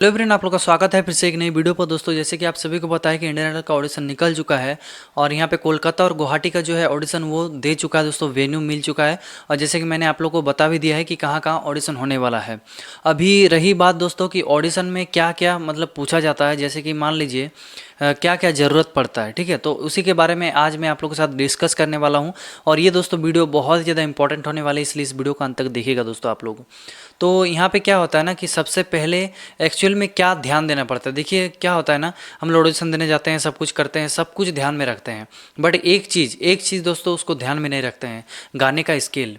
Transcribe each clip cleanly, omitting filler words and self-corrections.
Hello everyone, आप लोग का स्वागत है फिर से एक नई वीडियो पर। दोस्तों, जैसे कि आप सभी को पता है कि इंडियन आइडल का ऑडिशन निकल चुका है और यहाँ पे कोलकाता और गुवाहाटी का जो है ऑडिशन वो दे चुका है दोस्तों, वेन्यू मिल चुका है। और जैसे कि मैंने आप लोग को बता भी दिया है कि कहाँ कहाँ ऑडिशन होने वाला है। अभी रही बात दोस्तों कि ऑडिशन में क्या क्या मतलब पूछा जाता है, जैसे कि मान लीजिए क्या क्या ज़रूरत पड़ता है, ठीक है। तो उसी के बारे में आज मैं आप लोगों के साथ डिस्कस करने वाला हूँ। और ये दोस्तों वीडियो बहुत ज़्यादा इंपॉर्टेंट होने वाली है, इसलिए इस वीडियो को अंत तक देखिएगा दोस्तों आप लोग। तो यहाँ पे क्या होता है ना कि सबसे पहले एक्चुअल में क्या ध्यान देना पड़ता है। देखिए क्या होता है ना, हम लोग ऑडिशन देने जाते हैं, सब कुछ करते हैं, सब कुछ ध्यान में रखते हैं, बट एक चीज़ दोस्तों उसको ध्यान में नहीं रखते हैं, गाने का स्किल।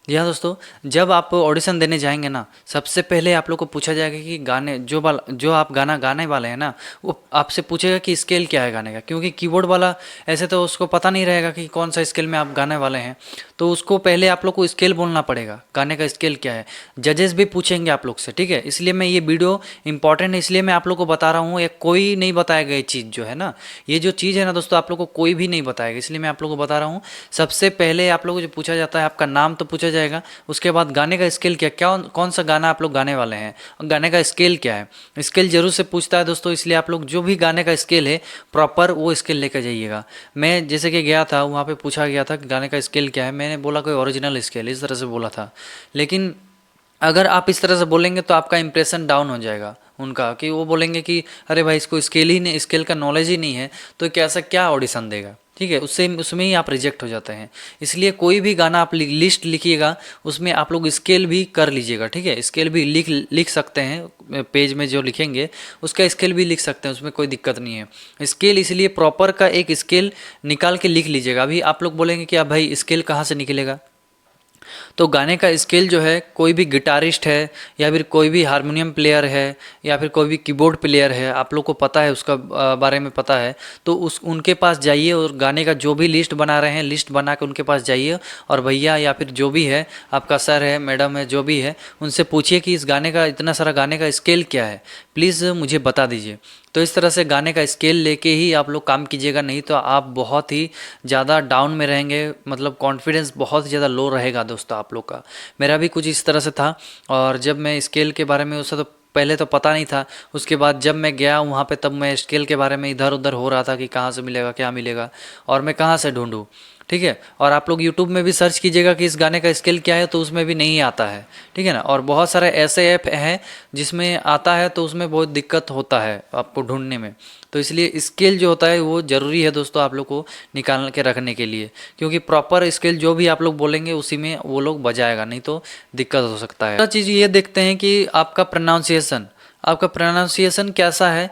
जी हाँ दोस्तों, जब आप ऑडिशन देने जाएंगे ना, सबसे पहले आप लोग को पूछा जाएगा कि गाने जो आप गाना गाने वाले हैं ना, वो आपसे पूछेगा कि स्केल क्या है गाने का। क्योंकि कीबोर्ड वाला ऐसे तो उसको पता नहीं रहेगा कि कौन सा स्केल में आप गाने वाले हैं, तो उसको पहले आप लोग को स्केल बोलना पड़ेगा, गाने का स्केल क्या है। जजेस भी पूछेंगे आप लोग से, ठीक है। इसलिए मैं ये वीडियो इंपॉर्टेंट है, इसलिए मैं आप लोग को बता रहा हूँ। ये कोई नहीं बताएगा ये चीज़ जो है ना, ये जो चीज़ है ना दोस्तों, आप लोग को कोई भी नहीं बताएगा, इसलिए मैं आप लोग को बता रहा हूँ। सबसे पहले आप लोग को जो पूछा जाता है, आपका नाम तो पूछा जाएगा, उसके बाद गाने का स्केल क्या क्या कौन सा गाना आप लोग गाने वाले हैं, और गाने का स्केल क्या है। स्केल जरूर से पूछता है दोस्तों, इसलिए आप लोग जो भी गाने का स्केल है प्रॉपर वो स्केल लेकर जाइएगा। मैं जैसे कि गया था, वहाँ पे पूछा गया था कि गाने का स्केल क्या है, मैंने बोला कोई ओरिजिनल स्केल, इस तरह से बोला था। लेकिन अगर आप इस तरह से बोलेंगे तो आपका इंप्रेशन डाउन हो जाएगा उनका, कि वो बोलेंगे कि अरे भाई इसको स्केल का नॉलेज ही नहीं है, तो कैसा क्या ऑडिशन देगा, ठीक है। उससे उसमें ही आप रिजेक्ट हो जाते हैं। इसलिए कोई भी गाना आप लिस्ट लिखिएगा, उसमें आप लोग स्केल भी कर लीजिएगा, ठीक है। स्केल भी लिख लिख सकते हैं, पेज में जो लिखेंगे उसका स्केल भी लिख सकते हैं, उसमें कोई दिक्कत नहीं है। स्केल इसलिए प्रॉपर का एक स्केल निकाल के लिख लीजिएगा। अभी आप लोग बोलेंगे कि अब भाई स्केल कहाँ से निकलेगा, तो गाने का स्केल जो है, कोई भी गिटारिस्ट है या फिर कोई भी हारमोनियम प्लेयर है या फिर कोई भी कीबोर्ड प्लेयर है, आप लोग को पता है उसका बारे में पता है, तो उस उनके पास जाइए और गाने का जो भी लिस्ट बना रहे हैं, लिस्ट बना के उनके पास जाइए और भैया या फिर जो भी है, आपका सर है, मैडम है, जो भी है, उनसे पूछिए कि इस गाने का, इतना सारा गाने का स्केल क्या है, प्लीज़ मुझे बता दीजिए। तो इस तरह से गाने का स्केल लेके ही आप लोग काम कीजिएगा, नहीं तो आप बहुत ही ज़्यादा डाउन में रहेंगे, मतलब कॉन्फिडेंस बहुत ज़्यादा लो रहेगा दोस्तों आप लोग का। मेरा भी कुछ इस तरह से था। और जब मैं स्केल के बारे में, उससे तो पहले तो पता नहीं था, उसके बाद जब मैं गया वहाँ पे तब मैं स्केल के बारे में इधर उधर हो रहा था कि कहाँ से मिलेगा, क्या मिलेगा और मैं कहाँ से ढूंढूं, ठीक है। और आप लोग यूट्यूब में भी सर्च कीजिएगा कि इस गाने का स्केल क्या है, तो उसमें भी नहीं आता है, ठीक है ना। और बहुत सारे ऐसे ऐप हैं जिसमें आता है, तो उसमें बहुत दिक्कत होता है आपको ढूंढने में। तो इसलिए स्केल जो होता है वो ज़रूरी है दोस्तों आप लोग को निकाल के रखने के लिए, क्योंकि प्रॉपर स्केल जो भी आप लोग बोलेंगे उसी में वो लोग बजाएगा, नहीं तो दिक्कत हो सकता है। दूसरा चीज़ ये देखते हैं कि आपका प्रोनाउंसिएशन कैसा है।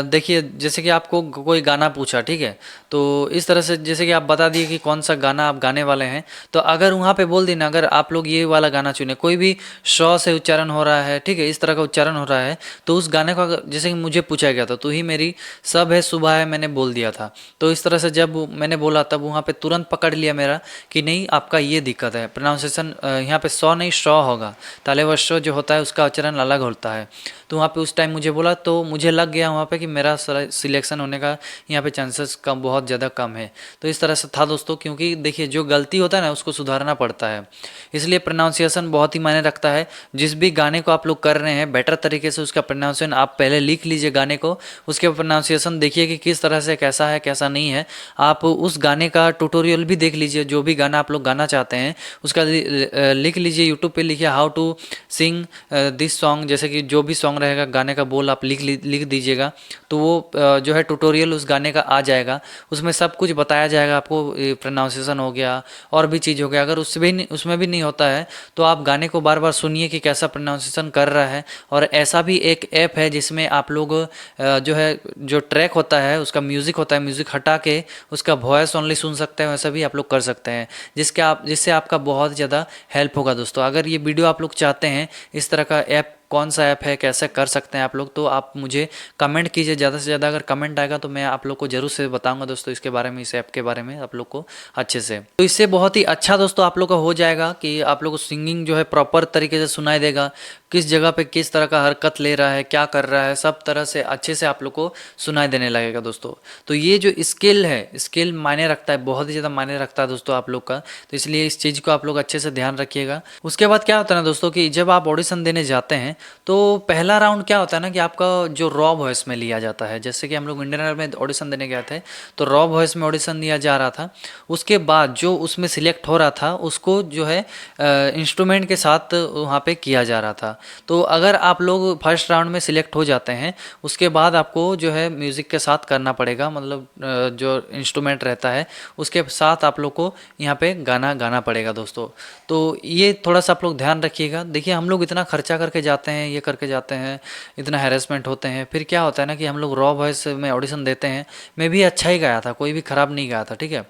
देखिए जैसे कि आपको कोई गाना पूछा, ठीक है, तो इस तरह से जैसे कि आप बता दिए कि कौन सा गाना आप गाने वाले हैं, तो अगर वहाँ पे बोल देना, अगर आप लोग ये वाला गाना चुने, कोई भी श से उच्चारण हो रहा है, ठीक है, इस तरह का उच्चारण हो रहा है, तो उस गाने को जैसे कि मुझे पूछा गया था, तो ही मेरी सब है सुबह है मैंने बोल दिया था। तो इस तरह से जब मैंने बोला तब वहाँ पे तुरंत पकड़ लिया मेरा कि नहीं आपका ये दिक्कत है, प्रोनाउंसिएशन यहाँ पे सौ नहीं श होगा, ताले व श जो होता है उसका उच्चारण अलग होता है। तो वहाँ पे उस टाइम मुझे बोला, तो मुझे लग गया वहाँ पे कि मेरा सिलेक्शन होने का यहाँ पे चांसेस कम, बहुत ज़्यादा कम है। तो इस तरह से था दोस्तों, क्योंकि देखिए जो गलती होता है ना उसको सुधारना पड़ता है, इसलिए प्रोनाउंसिएशन बहुत ही मायने रखता है। जिस भी गाने को आप लोग कर रहे हैं, बेटर तरीके से उसका प्रोनाउंसिएशन आप पहले लिख लीजिए गाने को, उसके प्रोनाउंसिएशन देखिए कि किस तरह से कैसा है कैसा नहीं है। आप उस गाने का ट्यूटोरियल भी देख लीजिए, जो भी गाना आप लोग गाना चाहते हैं उसका लिख लीजिए, यूट्यूब पे लिखिए how to sing this song, जैसे कि जो भी सॉन्ग रहेगा गाने का बोल आप लिख दीजिएगा, तो वो जो है ट्यूटोरियल उस गाने का आ जाएगा, उसमें सब कुछ बताया जाएगा आपको। प्रोनाउंसिएशन हो गया और भी चीज़ हो गया, अगर उसमें भी नहीं होता है तो आप गाने को बार बार सुनिए कि कैसा प्रोनाउंसिएशन कर रहा है। और ऐसा भी एक ऐप है जिसमें आप लोग जो है, जो ट्रैक होता है उसका म्यूज़िक होता है, म्यूज़िक हटा के उसका वॉइस ओनली सुन सकते हैं, वैसा भी आप लोग कर सकते हैं, जिससे आपका बहुत ज़्यादा हेल्प होगा दोस्तों। अगर ये वीडियो आप लोग चाहते हैं इस तरह का ऐप, कौन सा ऐप है, कैसे कर सकते हैं आप लोग, तो आप मुझे कमेंट कीजिए ज़्यादा से ज़्यादा। अगर कमेंट आएगा तो मैं आप लोग को जरूर से बताऊंगा दोस्तों इसके बारे में, इस ऐप के बारे में आप लोग को अच्छे से। तो इससे बहुत ही अच्छा दोस्तों आप लोग का हो जाएगा कि आप लोग को सिंगिंग जो है प्रॉपर तरीके से सुनाई देगा, किस जगह पे किस तरह का हरकत ले रहा है, क्या कर रहा है, सब तरह से अच्छे से आप लोग को सुनाई देने लगेगा दोस्तों। तो ये जो स्किल है, स्किल मायने रखता है, बहुत ही ज़्यादा मायने रखता है दोस्तों आप लोग का। तो इसलिए इस चीज़ को आप लोग अच्छे से ध्यान रखिएगा। उसके बाद क्या होता है ना दोस्तों कि जब आप ऑडिशन देने जाते हैं तो पहला राउंड क्या होता है ना कि आपका जो रॉ वॉइस में लिया जाता है। जैसे कि हम लोग इंडियन आइडल में ऑडिशन देने गए थे तो रॉ वॉइस में ऑडिशन दिया जा रहा था। उसके बाद जो उसमें सिलेक्ट हो रहा था उसको जो है इंस्ट्रूमेंट के साथ वहाँ पे किया जा रहा था। तो अगर आप लोग फर्स्ट राउंड में सिलेक्ट हो जाते हैं उसके बाद आपको जो है म्यूज़िक के साथ करना पड़ेगा, मतलब जो इंस्ट्रूमेंट रहता है उसके साथ आप लोग को यहाँ पे गाना गाना पड़ेगा दोस्तों। तो ये थोड़ा सा आप लोग ध्यान रखिएगा। देखिए हम लोग इतना खर्चा करके जाते हैं, ये करके जाते हैं, इतना हैरेसमेंट होते हैं, फिर क्या होता है ना कि हम लोग रॉ वॉइस में ऑडिशन देते हैं। मैं भी अच्छा ही गाया था, कोई भी ख़राब नहीं गाया था, ठीक है।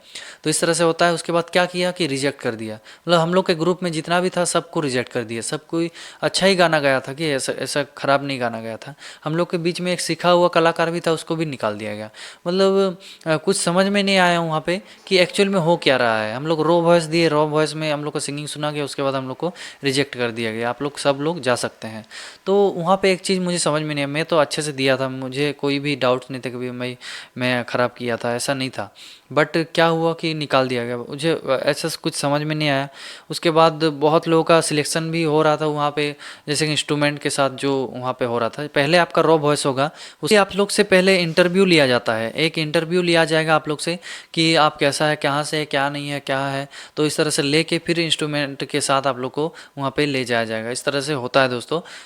तो इस तरह से होता है। उसके बाद क्या किया कि रिजेक्ट कर दिया, मतलब हम लोग के ग्रुप में जितना भी था सबको रिजेक्ट कर दिया। सब कोई अच्छा ही गाना गाया था कि ऐसा ऐसा ख़राब नहीं गाना गाया था। हम लोग के बीच में एक सीखा हुआ कलाकार भी था, उसको भी निकाल दिया गया। मतलब कुछ समझ में नहीं आया वहाँ पे कि एक्चुअल में हो क्या रहा है। हम लोग रॉ वॉइस दिए, रॉ वॉइस में हम लोग को सिंगिंग सुना गया, उसके बाद हम लोग को रिजेक्ट कर दिया गया, आप लोग सब लोग जा सकते हैं। तो वहाँ पे एक चीज़ मुझे समझ में नहीं आई। मैं तो अच्छे से दिया था, मुझे कोई भी डाउट नहीं था कि भाई मैं ख़राब किया था, ऐसा नहीं था। बट क्या हुआ कि निकाल दिया गया, मुझे ऐसा कुछ समझ में नहीं आया। उसके बाद बहुत लोगों का सिलेक्शन भी हो रहा था वहाँ पे, जैसे कि इंस्ट्रूमेंट के साथ जो वहाँ पे हो रहा था। पहले आपका रॉ वॉइस होगा, उससे आप लोग से पहले इंटरव्यू लिया जाता है। एक इंटरव्यू लिया जाएगा आप लोग से कि आप कैसा है, कहाँ से है, क्या नहीं है, क्या है। तो इस तरह से लेके फिर इंस्ट्रूमेंट के साथ आप लोग को वहाँ पे ले जाया जाएगा। इस तरह से होता है दोस्तों।